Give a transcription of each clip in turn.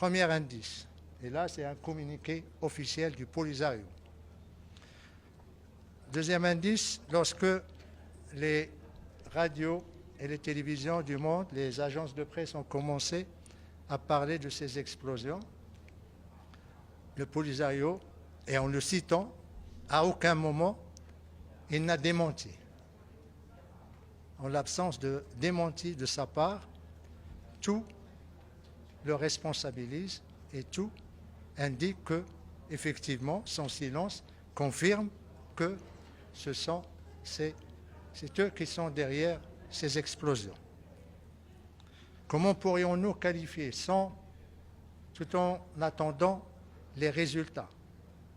Premier indice. Et là, c'est un communiqué officiel du Polisario. Deuxième indice, lorsque les radios et les télévisions du monde, les agences de presse ont commencé à parler de ces explosions, le Polisario, et en le citant, à aucun moment, il n'a démenti. En l'absence de démenti de sa part, tout le responsabilise et tout indique que, effectivement, son silence confirme que c'est eux qui sont derrière ces explosions. Comment pourrions-nous qualifier tout en attendant les résultats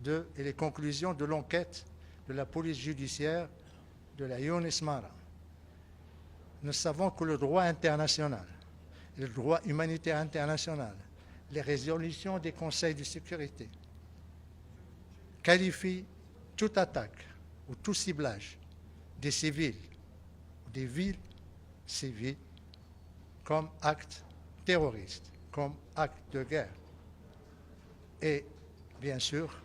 et les conclusions de l'enquête de la police judiciaire de la Younes Mara? Nous savons que le droit international, le droit humanitaire international, les résolutions des conseils de sécurité qualifient toute attaque ou tout ciblage des civils ou des villes civiles comme acte terroriste, comme acte de guerre. Et bien sûr,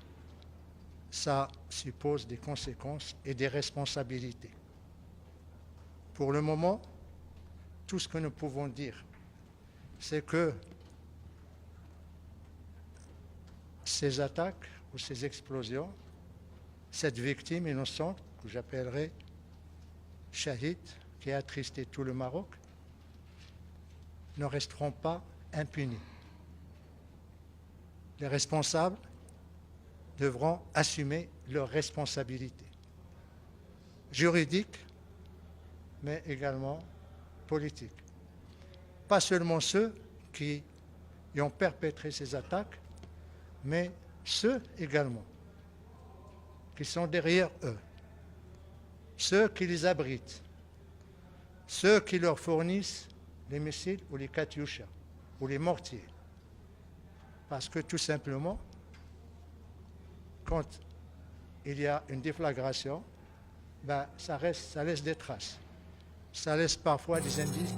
ça suppose des conséquences et des responsabilités. Pour le moment, tout ce que nous pouvons dire, c'est que ces attaques ou ces explosions, cette victime innocente, que j'appellerai Shahid, qui a attristé tout le Maroc, ne resteront pas impunis. Les responsables devront assumer leurs responsabilités juridiques, mais également politiques. Pas seulement ceux qui ont perpétré ces attaques, mais ceux également qui sont derrière eux, ceux qui les abritent, ceux qui leur fournissent les missiles ou les katyushas ou les mortiers. Parce que tout simplement, quand il y a une déflagration, ça laisse des traces. Ça laisse parfois des indices.